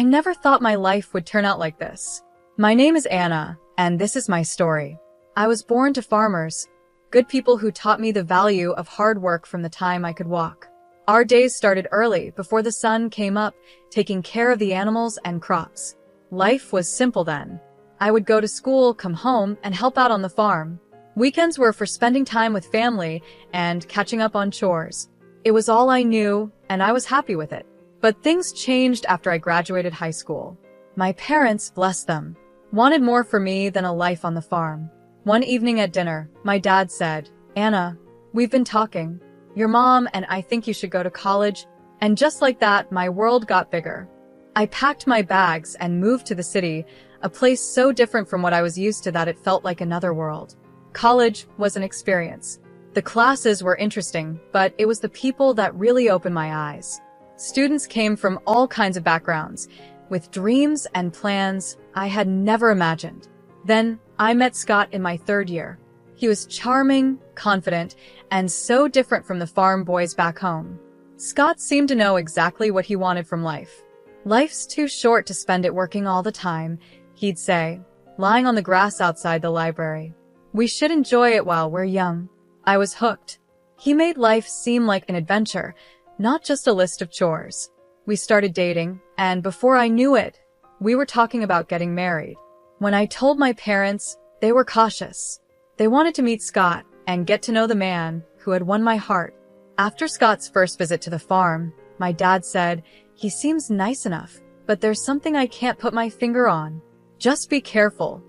I never thought my life would turn out like this. My name is Anna, and this is my story. I was born to farmers, good people who taught me the value of hard work from the time I could walk. Our days started early, before the sun came up, taking care of the animals and crops. Life was simple then. I would go to school, come home, and help out on the farm. Weekends were for spending time with family and catching up on chores. It was all I knew, and I was happy with it. But things changed after I graduated high school. My parents, bless them, wanted more for me than a life on the farm. One evening at dinner, my dad said, "Anna, we've been talking. Your mom and I think you should go to college." And just like that, my world got bigger. I packed my bags and moved to the city, a place so different from what I was used to that it felt like another world. College was an experience. The classes were interesting, but it was the people that really opened my eyes. Students came from all kinds of backgrounds, with dreams and plans I had never imagined. Then I met Scott in my third year. He was charming, confident, and so different from the farm boys back home. Scott seemed to know exactly what he wanted from life. "Life's too short to spend it working all the time," he'd say, lying on the grass outside the library. "We should enjoy it while we're young." I was hooked. He made life seem like an adventure, not just a list of chores. We started dating, and before I knew it, we were talking about getting married. When I told my parents, they were cautious. They wanted to meet Scott and get to know the man who had won my heart. After Scott's first visit to the farm, my dad said, "He seems nice enough, but there's something I can't put my finger on. Just be careful,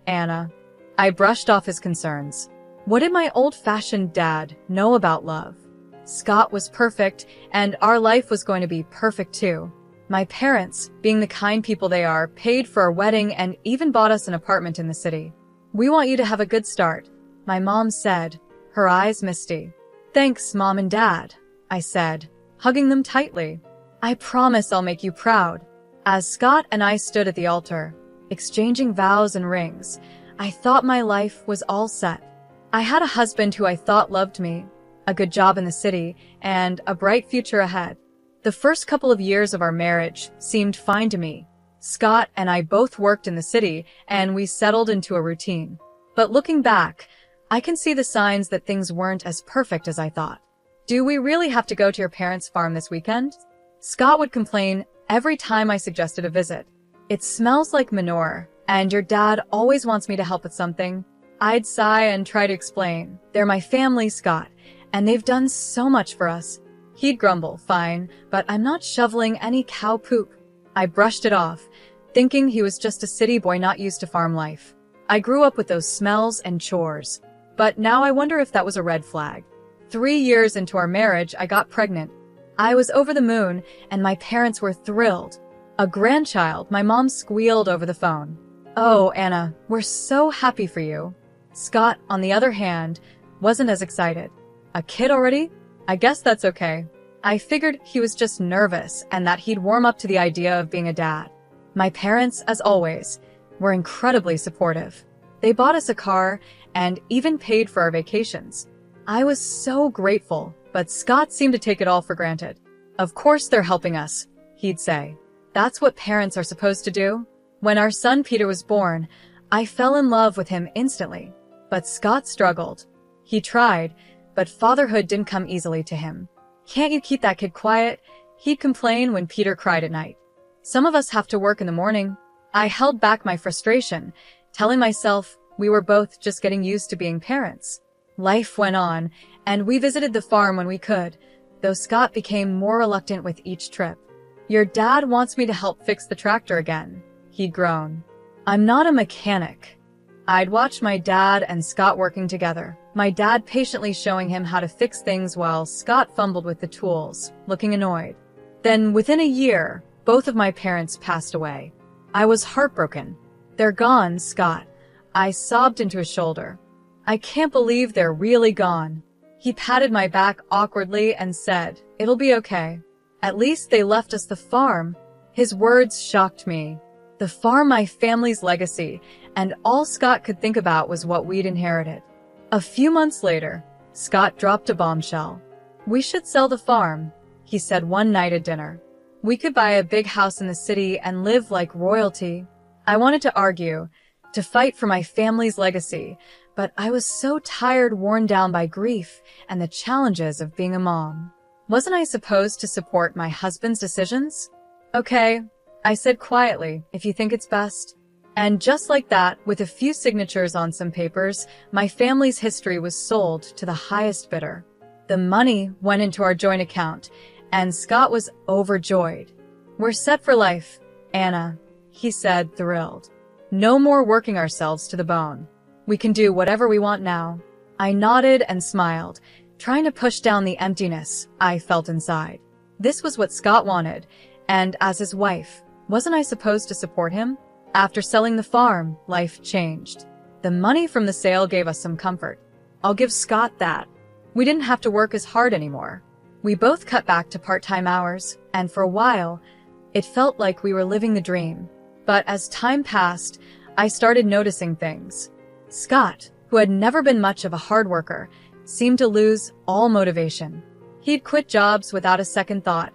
Anna." I brushed off his concerns. What did my old-fashioned dad know about love? Scott was perfect, and our life was going to be perfect too. My parents, being the kind people they are, paid for our wedding and even bought us an apartment in the city. "We want you to have a good start," my mom said, her eyes misty. "Thanks, Mom and Dad," I said, hugging them tightly. "I promise I'll make you proud." As Scott and I stood at the altar, exchanging vows and rings, I thought my life was all set. I had a husband who I thought loved me, a good job in the city, and a bright future ahead. The first couple of years of our marriage seemed fine to me. Scott and I both worked in the city, and we settled into a routine. But looking back, I can see the signs that things weren't as perfect as I thought. "Do we really have to go to your parents' farm this weekend?" Scott would complain every time I suggested a visit. "It smells like manure, and your dad always wants me to help with something." I'd sigh and try to explain, "They're my family, Scott, and they've done so much for us." He'd grumble, "Fine, but I'm not shoveling any cow poop." I brushed it off, thinking he was just a city boy not used to farm life. I grew up with those smells and chores. But now I wonder if that was a red flag. 3 years into our marriage, I got pregnant. I was over the moon, and my parents were thrilled. "A grandchild," my mom squealed over the phone. "Oh, Anna, we're so happy for you." Scott, on the other hand, wasn't as excited. "A kid already? I guess that's okay." I figured he was just nervous and that he'd warm up to the idea of being a dad. My parents, as always, were incredibly supportive. They bought us a car and even paid for our vacations. I was so grateful, but Scott seemed to take it all for granted. "Of course they're helping us," he'd say. "That's what parents are supposed to do." When our son Peter was born, I fell in love with him instantly. But Scott struggled. He tried, but fatherhood didn't come easily to him. "Can't you keep that kid quiet?" he'd complain when Peter cried at night. "Some of us have to work in the morning." I held back my frustration, telling myself we were both just getting used to being parents. Life went on, and we visited the farm when we could, though Scott became more reluctant with each trip. "Your dad wants me to help fix the tractor again," he'd groan. "I'm not a mechanic." I'd watch my dad and Scott working together, my dad patiently showing him how to fix things while Scott fumbled with the tools, looking annoyed. Then, within a year, both of my parents passed away. I was heartbroken. "They're gone, Scott." I sobbed into his shoulder. "I can't believe they're really gone." He patted my back awkwardly and said, "It'll be okay. At least they left us the farm." His words shocked me. The farm, my family's legacy, and all Scott could think about was what we'd inherited. A few months later, Scott dropped a bombshell. "We should sell the farm," he said one night at dinner. We could buy a big house in the city and live like royalty. I wanted to argue, to fight for my family's legacy, but I was so tired, worn down by grief and the challenges of being a mom. Wasn't I supposed to support my husband's decisions? Okay, I said quietly, if you think it's best. And just like that, with a few signatures on some papers, my family's history was sold to the highest bidder. The money went into our joint account, and Scott was overjoyed. We're set for life, Anna, he said, thrilled. No more working ourselves to the bone. We can do whatever we want now. I nodded and smiled, trying to push down the emptiness I felt inside. This was what Scott wanted, and as his wife, wasn't I supposed to support him? After selling the farm, life changed. The money from the sale gave us some comfort. I'll give Scott that. We didn't have to work as hard anymore. We both cut back to part-time hours, and for a while, it felt like we were living the dream. But as time passed, I started noticing things. Scott, who had never been much of a hard worker, seemed to lose all motivation. He'd quit jobs without a second thought,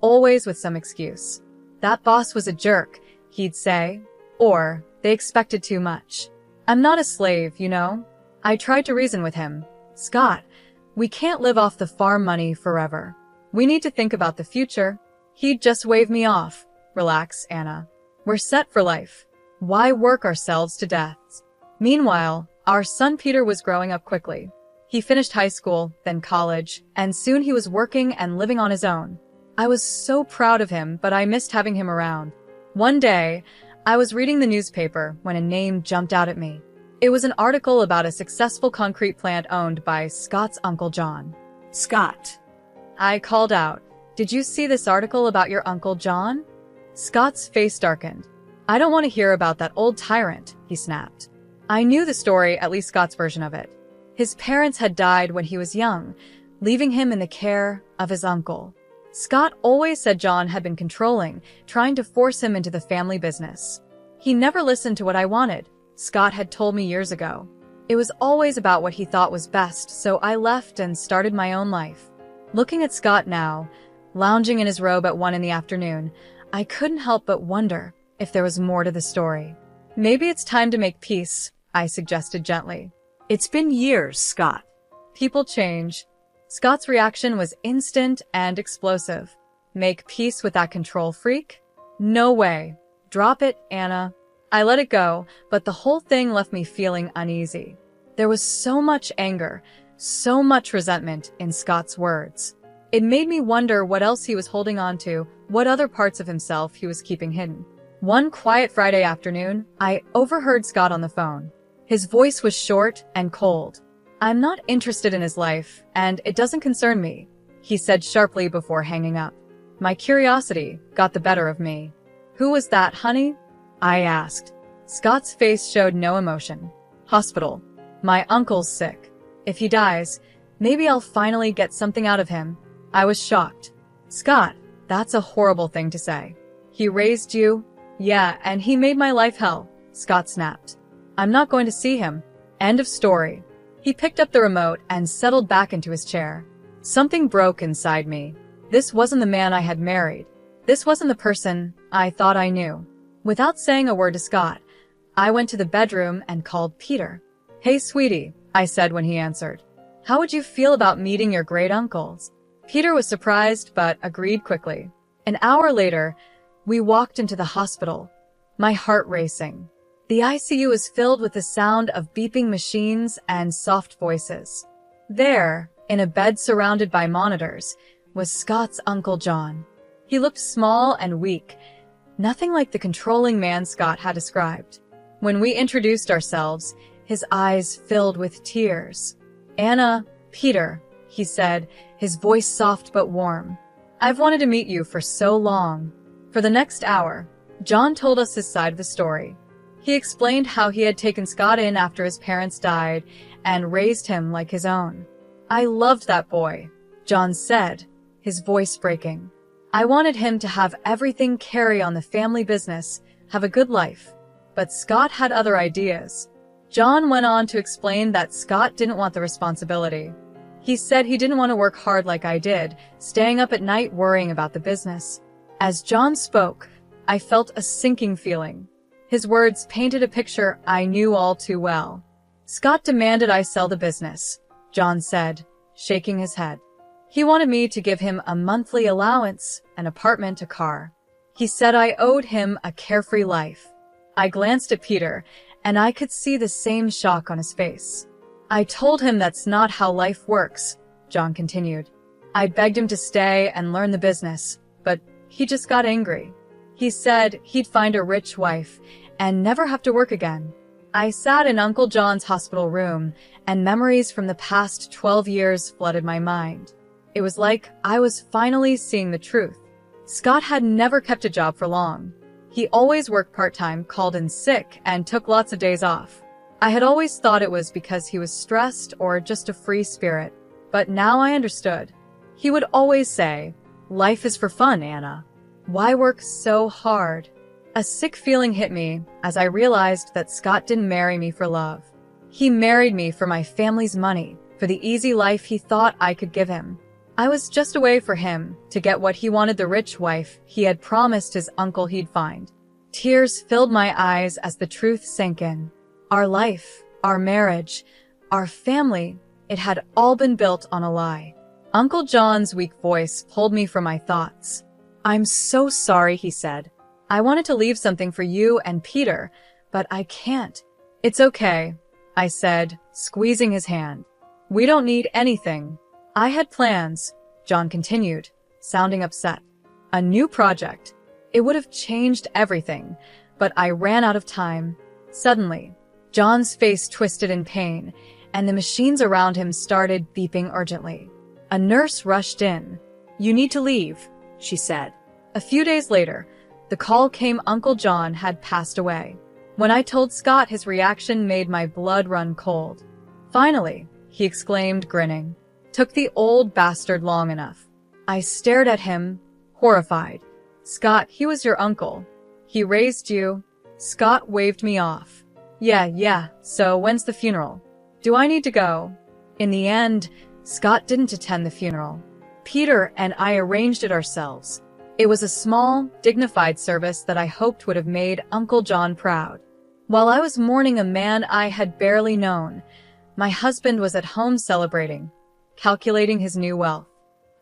always with some excuse. That boss was a jerk, he'd say, or they expected too much. I'm not a slave, you know. I tried to reason with him. Scott, we can't live off the farm money forever. We need to think about the future. He'd just wave me off. Relax, Anna. We're set for life. Why work ourselves to death? Meanwhile, our son Peter was growing up quickly. He finished high school, then college, and soon he was working and living on his own. I was so proud of him, but I missed having him around. One day, I was reading the newspaper when a name jumped out at me. It was an article about a successful concrete plant owned by Scott's Uncle John. Scott. I called out, "Did you see this article about your Uncle John?" Scott's face darkened. "I don't want to hear about that old tyrant," he snapped. I knew the story, at least Scott's version of it. His parents had died when he was young, leaving him in the care of his uncle. Scott always said John had been controlling, trying to force him into the family business. He never listened to what I wanted, Scott had told me years ago. It was always about what he thought was best, so I left and started my own life. Looking at Scott now, lounging in his robe at 1 in the afternoon, I couldn't help but wonder if there was more to the story. Maybe it's time to make peace, I suggested gently. It's been years, Scott. People change. Scott's reaction was instant and explosive. Make peace with that control freak? No way. Drop it, Anna. I let it go, but the whole thing left me feeling uneasy. There was so much anger, so much resentment in Scott's words. It made me wonder what else he was holding on to, what other parts of himself he was keeping hidden. One quiet Friday afternoon, I overheard Scott on the phone. His voice was short and cold. "I'm not interested in his life, and it doesn't concern me," he said sharply before hanging up. My curiosity got the better of me. "Who was that, honey?" I asked. Scott's face showed no emotion. "Hospital. My uncle's sick. If he dies, maybe I'll finally get something out of him." I was shocked. "Scott, that's a horrible thing to say." "He raised you?" "Yeah, and he made my life hell," Scott snapped. "I'm not going to see him. End of story." He picked up the remote and settled back into his chair. Something broke inside me. This wasn't the man I had married. This wasn't the person I thought I knew. Without saying a word to Scott, I went to the bedroom and called Peter. "Hey, sweetie," I said when he answered. "How would you feel about meeting your great-uncles?" Peter was surprised but agreed quickly. An hour later, we walked into the hospital, my heart racing. The ICU was filled with the sound of beeping machines and soft voices. There, in a bed surrounded by monitors, was Scott's Uncle John. He looked small and weak, nothing like the controlling man Scott had described. When we introduced ourselves, his eyes filled with tears. "Anna, Peter," he said, his voice soft but warm. "I've wanted to meet you for so long." For the next hour, John told us his side of the story. He explained how he had taken Scott in after his parents died and raised him like his own. "I loved that boy," John said, his voice breaking. "I wanted him to have everything, carry on the family business, have a good life. But Scott had other ideas." John went on to explain that Scott didn't want the responsibility. He said he didn't want to work hard like I did, staying up at night worrying about the business. As John spoke, I felt a sinking feeling. His words painted a picture I knew all too well. Scott demanded I sell the business, John said, shaking his head. He wanted me to give him a monthly allowance, an apartment, a car. He said I owed him a carefree life. I glanced at Peter, and I could see the same shock on his face. I told him that's not how life works, John continued. I begged him to stay and learn the business, but he just got angry. He said he'd find a rich wife and never have to work again. I sat in Uncle John's hospital room, and memories from the past 12 years flooded my mind. It was like I was finally seeing the truth. Scott had never kept a job for long. He always worked part-time, called in sick, and took lots of days off. I had always thought it was because he was stressed or just a free spirit, but now I understood. He would always say, "Life is for fun, Anna. Why work so hard?" A sick feeling hit me as I realized that Scott didn't marry me for love. He married me for my family's money, for the easy life he thought I could give him. I was just a way for him to get what he wanted, the rich wife he had promised his uncle he'd find. Tears filled my eyes as the truth sank in. Our life, our marriage, our family, it had all been built on a lie. Uncle John's weak voice pulled me from my thoughts. "I'm so sorry," he said. "I wanted to leave something for you and Peter, but I can't." "It's okay," I said, squeezing his hand. "We don't need anything." "I had plans," John continued, sounding upset. "A new project. It would have changed everything, but I ran out of time." Suddenly, John's face twisted in pain, and the machines around him started beeping urgently. A nurse rushed in. "You need to leave," she said. A few days later, the call came. Uncle John had passed away. When I told Scott, his reaction made my blood run cold. "Finally," he exclaimed, grinning. "Took the old bastard long enough." I stared at him, horrified. "Scott, he was your uncle. He raised you." Scott waved me off. Yeah, so when's the funeral? Do I need to go?" In the end, Scott didn't attend the funeral. Peter and I arranged it ourselves. It was a small, dignified service that I hoped would have made Uncle John proud. While I was mourning a man I had barely known, my husband was at home celebrating, calculating his new wealth.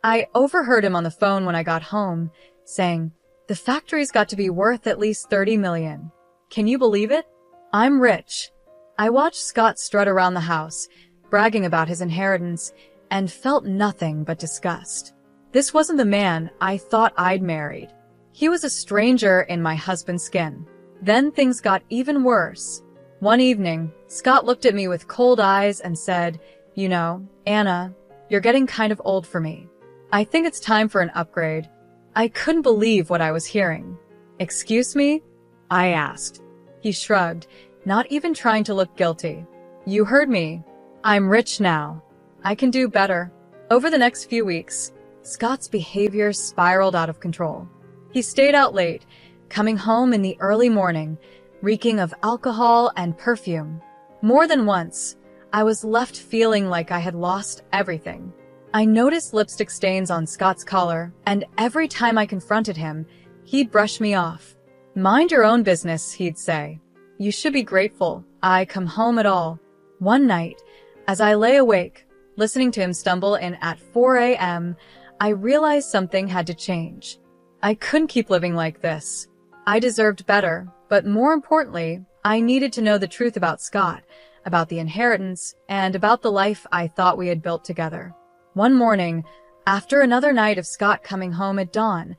I overheard him on the phone when I got home, saying, "The factory's got to be worth at least 30 million. Can you believe it? I'm rich." I watched Scott strut around the house, bragging about his inheritance, and felt nothing but disgust. This wasn't the man I thought I'd married. He was a stranger in my husband's skin. Then things got even worse. One evening, Scott looked at me with cold eyes and said, "You know, Anna, you're getting kind of old for me. I think it's time for an upgrade." I couldn't believe what I was hearing. "Excuse me?" I asked. He shrugged, not even trying to look guilty. "You heard me. I'm rich now. I can do better." Over the next few weeks, Scott's behavior spiraled out of control. He stayed out late, coming home in the early morning, reeking of alcohol and perfume. More than once, I was left feeling like I had lost everything. I noticed lipstick stains on Scott's collar, and every time I confronted him, he'd brush me off. "Mind your own business," he'd say. "You should be grateful I come home at all." One night, as I lay awake, listening to him stumble in at 4 a.m., I realized something had to change. I couldn't keep living like this. I deserved better, but more importantly, I needed to know the truth about Scott, about the inheritance, and about the life I thought we had built together. One morning, after another night of Scott coming home at dawn,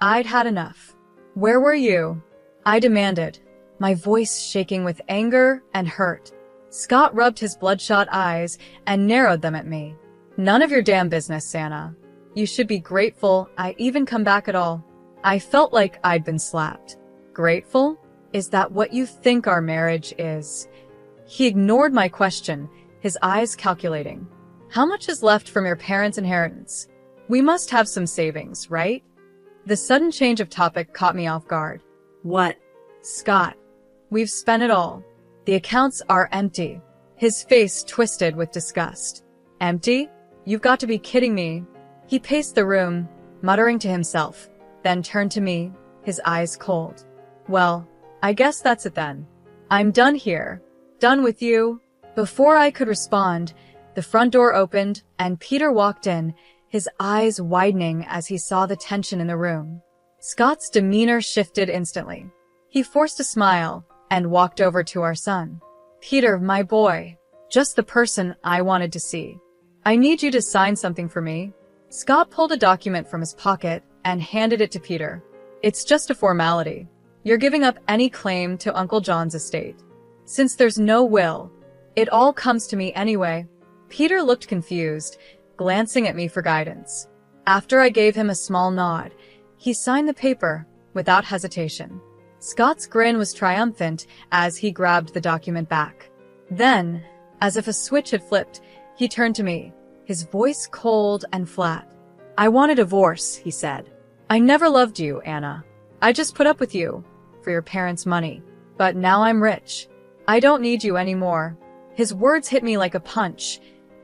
I'd had enough. "Where were you?" I demanded, my voice shaking with anger and hurt. Scott rubbed his bloodshot eyes and narrowed them at me. "None of your damn business, Anna. You should be grateful I even come back at all." I felt like I'd been slapped. "Grateful? Is that what you think our marriage is?" He ignored my question, his eyes calculating. "How much is left from your parents' inheritance? We must have some savings, right?" The sudden change of topic caught me off guard. "What?" "Scott, we've spent it all. The accounts are empty." His face twisted with disgust. "Empty? You've got to be kidding me." He paced the room, muttering to himself, then turned to me, his eyes cold. Well, I guess that's it then. I'm done here. Done with you. Before I could respond, the front door opened and Peter walked in, his eyes widening as he saw the tension in the room. Scott's demeanor shifted instantly. He forced a smile and walked over to our son. Peter, my boy, just the person I wanted to see. I need you to sign something for me. Scott pulled a document from his pocket and handed it to Peter. It's just a formality. You're giving up any claim to Uncle John's estate. Since there's no will, it all comes to me anyway. Peter looked confused, glancing at me for guidance. After I gave him a small nod, he signed the paper without hesitation. Scott's grin was triumphant as he grabbed the document back. Then, as if a switch had flipped, he turned to me, his voice cold and flat. I want a divorce, he said. I never loved you, Anna. I just put up with you for your parents' money. But now I'm rich. I don't need you anymore. His words hit me like a punch,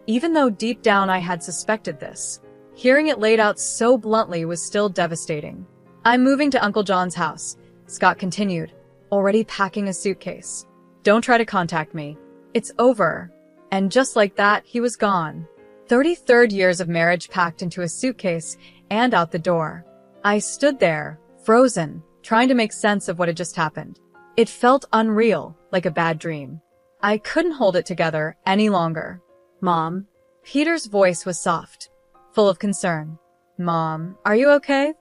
even though deep down I had suspected this. Hearing it laid out so bluntly was still devastating. I'm moving to Uncle John's house, Scott continued, already packing a suitcase. Don't try to contact me. It's over. And just like that, he was gone. 33rd years of marriage packed into a suitcase and out the door. I stood there, frozen, trying to make sense of what had just happened. It felt unreal, like a bad dream. I couldn't hold it together any longer. Mom? Peter's voice was soft, full of concern. Mom, are you okay?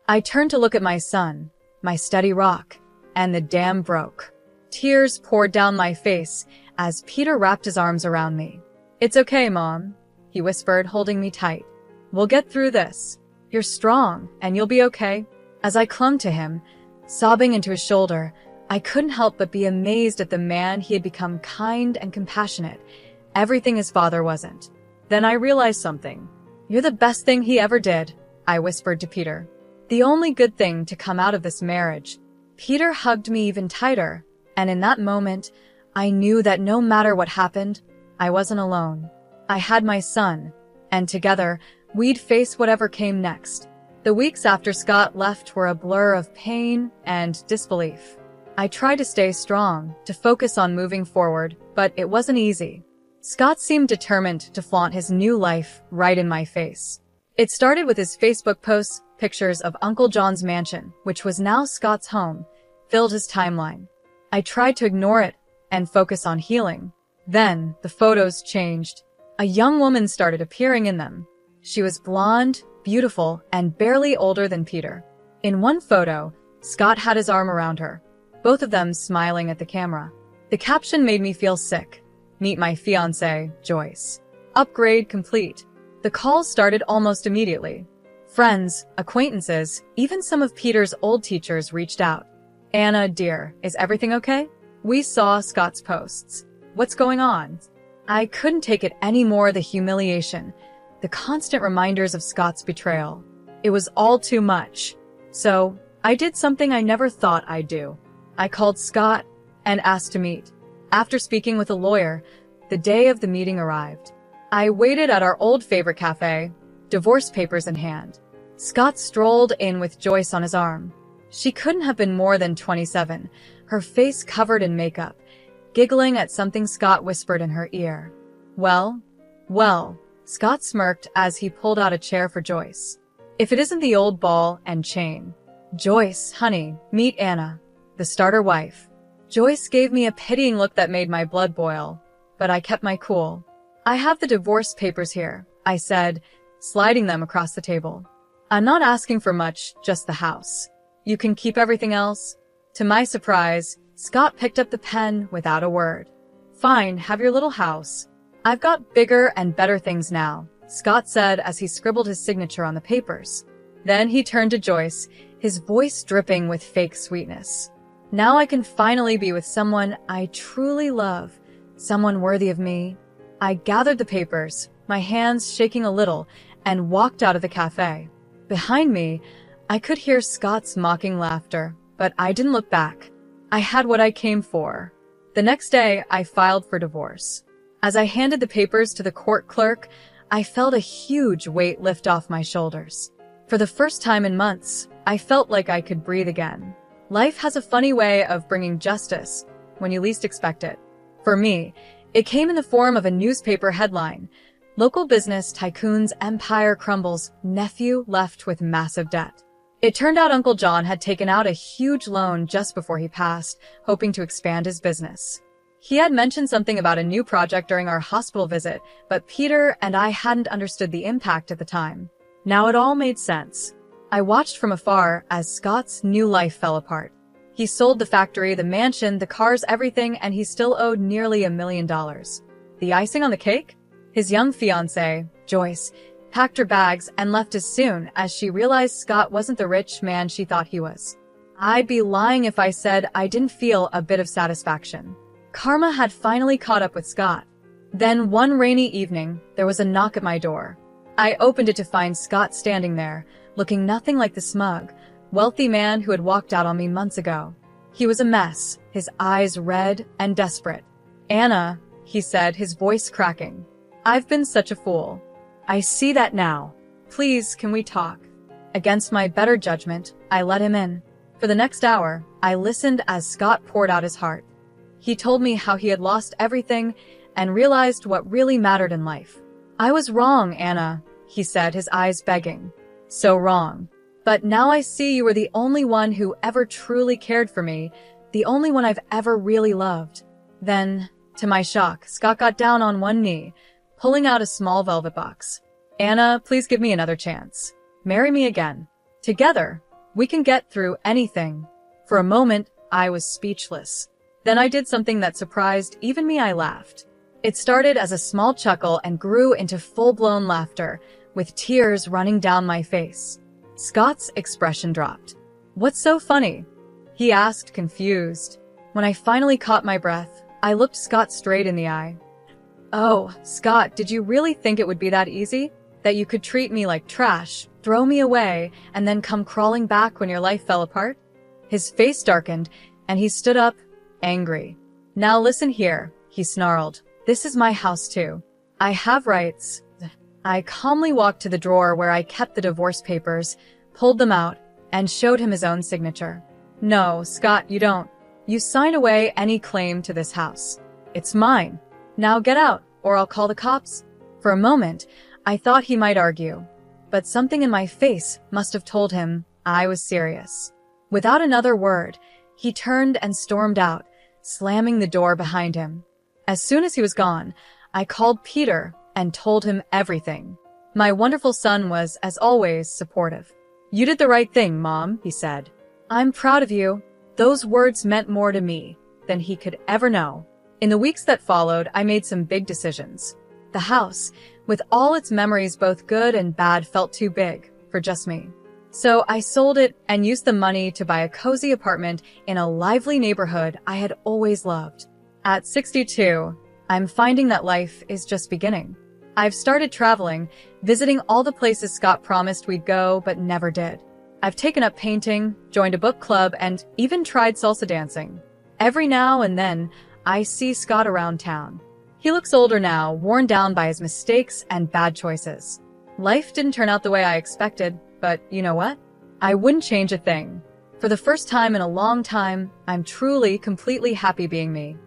I turned to look at my son, my steady rock, and the dam broke. Tears poured down my face as Peter wrapped his arms around me. It's okay, Mom, he whispered, holding me tight. We'll get through this. You're strong, and you'll be okay. As I clung to him, sobbing into his shoulder, I couldn't help but be amazed at the man he had become, kind and compassionate, everything his father wasn't. Then I realized something. You're the best thing he ever did, I whispered to Peter. The only good thing to come out of this marriage. Peter hugged me even tighter, and in that moment, I knew that no matter what happened, I wasn't alone. I had my son, and together, we'd face whatever came next. The weeks after Scott left were a blur of pain and disbelief. I tried to stay strong, to focus on moving forward, but it wasn't easy. Scott seemed determined to flaunt his new life right in my face. It started with his Facebook posts, pictures of Uncle John's mansion, which was now Scott's home, filled his timeline. I tried to ignore it and focus on healing. Then, the photos changed. A young woman started appearing in them. She was blonde, beautiful, and barely older than Peter. In one photo, Scott had his arm around her, both of them smiling at the camera. The caption made me feel sick. Meet my fiancée, Joyce. Upgrade complete. The calls started almost immediately. Friends, acquaintances, even some of Peter's old teachers reached out. Anna, dear, is everything okay? We saw Scott's posts. What's going on? I couldn't take it anymore, the humiliation, the constant reminders of Scott's betrayal. It was all too much. So, I did something I never thought I'd do. I called Scott and asked to meet. After speaking with a lawyer, the day of the meeting arrived. I waited at our old favorite cafe, divorce papers in hand. Scott strolled in with Joyce on his arm. She couldn't have been more than 27, her face covered in makeup, giggling at something Scott whispered in her ear. Well, Scott smirked as he pulled out a chair for Joyce. If it isn't the old ball and chain. Joyce, honey, meet Anna, the starter wife. Joyce gave me a pitying look that made my blood boil, but I kept my cool. I have the divorce papers here, I said, sliding them across the table. I'm not asking for much, just the house. You can keep everything else. To my surprise, Scott picked up the pen without a word. Fine, have your little house. I've got bigger and better things now, Scott said as he scribbled his signature on the papers. Then he turned to Joyce, his voice dripping with fake sweetness. Now I can finally be with someone I truly love, someone worthy of me. I gathered the papers, my hands shaking a little, and walked out of the cafe. Behind me, I could hear Scott's mocking laughter, but I didn't look back. I had what I came for. The next day, I filed for divorce. As I handed the papers to the court clerk, I felt a huge weight lift off my shoulders. For the first time in months, I felt like I could breathe again. Life has a funny way of bringing justice when you least expect it. For me, it came in the form of a newspaper headline. Local business tycoon's empire crumbles, nephew left with massive debt. It turned out Uncle John had taken out a huge loan just before he passed, hoping to expand his business. He had mentioned something about a new project during our hospital visit, but Peter and I hadn't understood the impact at the time. Now it all made sense. I watched from afar as Scott's new life fell apart. He sold the factory, the mansion, the cars, everything, and he still owed nearly $1 million. The icing on the cake? His young fiancée, Joyce, packed her bags and left as soon as she realized Scott wasn't the rich man she thought he was. I'd be lying if I said I didn't feel a bit of satisfaction. Karma had finally caught up with Scott. Then one rainy evening, there was a knock at my door. I opened it to find Scott standing there, looking nothing like the smug, wealthy man who had walked out on me months ago. He was a mess, his eyes red and desperate. "Anna," he said, his voice cracking. "I've been such a fool. I see that now. Please, can we talk?" Against my better judgment, I let him in. For the next hour, I listened as Scott poured out his heart. He told me how he had lost everything and realized what really mattered in life. "I was wrong, Anna," he said, his eyes begging. "So wrong. But now I see you were the only one who ever truly cared for me, the only one I've ever really loved." Then, to my shock, Scott got down on one knee, pulling out a small velvet box. "Anna, please give me another chance. Marry me again. Together, we can get through anything." For a moment, I was speechless. Then I did something that surprised even me. I laughed. It started as a small chuckle and grew into full-blown laughter, with tears running down my face. Scott's expression dropped. "What's so funny?" he asked, confused. When I finally caught my breath, I looked Scott straight in the eye. "Oh, Scott, did you really think it would be that easy? That you could treat me like trash, throw me away, and then come crawling back when your life fell apart?" His face darkened, and he stood up, angry. "Now listen here," he snarled. "This is my house too. I have rights." I calmly walked to the drawer where I kept the divorce papers, pulled them out, and showed him his own signature. "No, Scott, you don't. You sign away any claim to this house. It's mine. Now get out, or I'll call the cops." For a moment, I thought he might argue, but something in my face must have told him I was serious. Without another word, he turned and stormed out, slamming the door behind him. As soon as he was gone, I called Peter and told him everything. My wonderful son was, as always, supportive. "You did the right thing, Mom," he said. "I'm proud of you." Those words meant more to me than he could ever know. In the weeks that followed, I made some big decisions. The house, with all its memories both good and bad, felt too big for just me. So I sold it and used the money to buy a cozy apartment in a lively neighborhood I had always loved. At 62, I'm finding that life is just beginning. I've started traveling, visiting all the places Scott promised we'd go but never did. I've taken up painting, joined a book club, and even tried salsa dancing. Every now and then, I see Scott around town. He looks older now, worn down by his mistakes and bad choices. Life didn't turn out the way I expected, but you know what? I wouldn't change a thing. For the first time in a long time, I'm truly, completely happy being me.